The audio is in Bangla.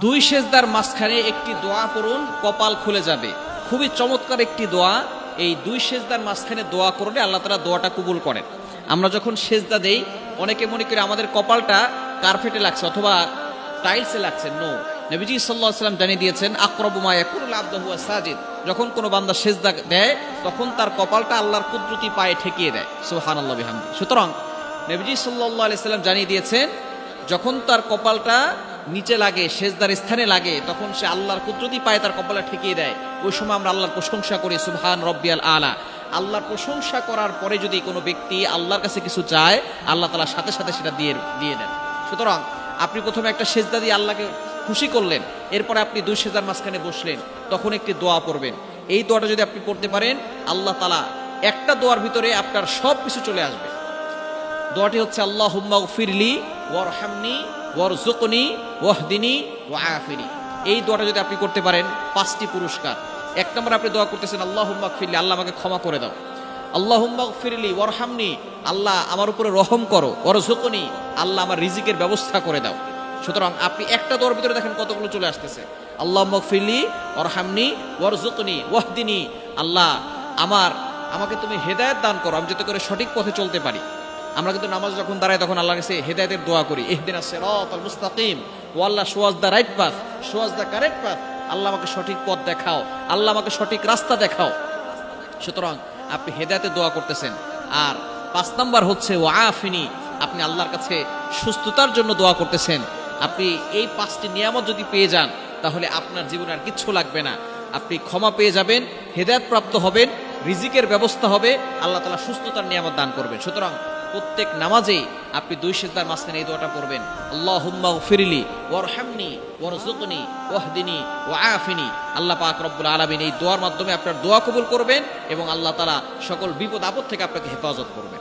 দুই সেজদার মাঝখানে একটি দোয়া করুন, কপাল খুলে যাবে। খুবই চমৎকার একটি দোয়া। এই দুই সেজদার মাঝখানে দোয়া করলে আল্লাহ তাআলা দোয়াটা কবুল করেন। আমরা যখন সেজদা দেই অনেকে মনে করে আমাদের কপালটা কার্পেটে লাগছে অথবা টাইলসে লাগছে। নো, নবীজি সাল্লাল্লাহু আলাইহি ওয়াসাল্লাম জানিয়ে দিয়েছেন আকরাবু মা ইয়াকুনুল আবদু হুয়া সাজিদ, যখন কোনো বান্দা সেজদা দেয় তখন তার কপালটা আল্লাহর কুদরতি পায়ে ঠেকিয়ে দেয়। সুবহানাল্লাহ বিহামদি। সুতরাং নবীজি সাল্লাল্লাহু আলাইহি ওয়াসাল্লাম জানিয়ে দিয়েছেন যখন তার কপালটা নিচে লাগে, সেজদার স্থানে লাগে, তখন সে আল্লাহর কুদরতি পায়ে তার কপালে ঠেকিয়ে দেয়। ওই সময় আমরা আল্লাহর প্রশংসা করি, সুবহান রব্বিয়াল আলা। আল্লাহর প্রশংসা করার পরে যদি কোনো ব্যক্তি আল্লাহর কাছে কিছু চায়, আল্লাহ তাআলা সাথে সাথে সেটা দিয়ে দেন। সুতরাং আপনি প্রথমে একটা সেজদা দিয়ে আল্লাহকে খুশি করলেন, এরপরে আপনি দুই সেজদার মাঝখানে বসলেন, তখন একটি দোয়া পড়বেন। এই দোয়াটা যদি আপনি পড়তে পারেন, আল্লাহ তাআলা একটা দোয়ার ভিতরে আপনার সব কিছু চলে আসবে। দোয়াটি হচ্ছে আল্লাহুম্মা গফিরলি ওয়ারহামনি ওয়ারযুকনি ওয়াহদিনি ওয়াআফিনি। এই দোয়াটা যদি আপনি করতে পারেন, 5টি পুরস্কার। এক নম্বরে আপনি দোয়া করতেছেন আল্লাহুম্মা গফিরলি, আল্লাহ আমাকে ক্ষমা করে দাও। আল্লাহুম্মা গফিরলি ওয়ারহামনি, আল্লাহ আমার উপরে রহম করো। ওয়ারযুকনি, আল্লাহ আমার রিজিকের ব্যবস্থা করে দাও। সুতরাং আপনি একটা দোয়ার ভিতরে দেখেন কতগুলো চলে আসতেছে। আল্লাহুম্মা গফিরলি ওয়ারহামনি ওয়ারযুকনি ওয়াহদিনি, আল্লাহ আমাকে তুমি হেদায়েত দান করো, আমি যাতে করে সঠিক পথে চলতে পারি। আমরা কিন্তু নামাজ যখন দাঁড়াই তখন আল্লাহর কাছে হেদায়েতের দোয়া করি, ইহদিনাস সিরাতাল মুস্তাকিম, ও Allah show us the right path, show us the correct path, Allah আমাকে সঠিক পথ দেখাও, আল্লাহ আমাকে সঠিক রাস্তা দেখাও। সুতরাং আপনি হেদায়েতের দোয়া করতেছেন। আর 5 নাম্বার হচ্ছে ওয়াআফিনি, আপনি আল্লাহর কাছে সুস্থতার জন্য দোয়া করতেছেন। আপনি এই 5টি নিয়ামত যদি পেয়ে যান, তাহলে আপনার জীবনে আর কিচ্ছু লাগবে না। আপনি ক্ষমা পেয়ে যাবেন, হেদায়েত প্রাপ্ত হবেন, রিজিকের ব্যবস্থা হবে, আল্লাহ তাআলা সুস্থতার নিয়ামত দান করবেন। সুতরাং প্রত্যেক নামাজেই আপনি দুই সেজদার মাঝখানে এই দোয়াটা পড়বেন, আল্লাহুম্মা গফিরলি ওয়ারহামনি ওয়ারযুকনি ওয়াহদিনি ওয়াআফিনি। আল্লাহ পাক রব্বুল আলামিন এই দোয়ার মাধ্যমে আপনার দোয়া কবুল করবেন এবং আল্লাহ তাআলা সকল বিপদ আপদ থেকে আপনাকে হেফাজত করবেন।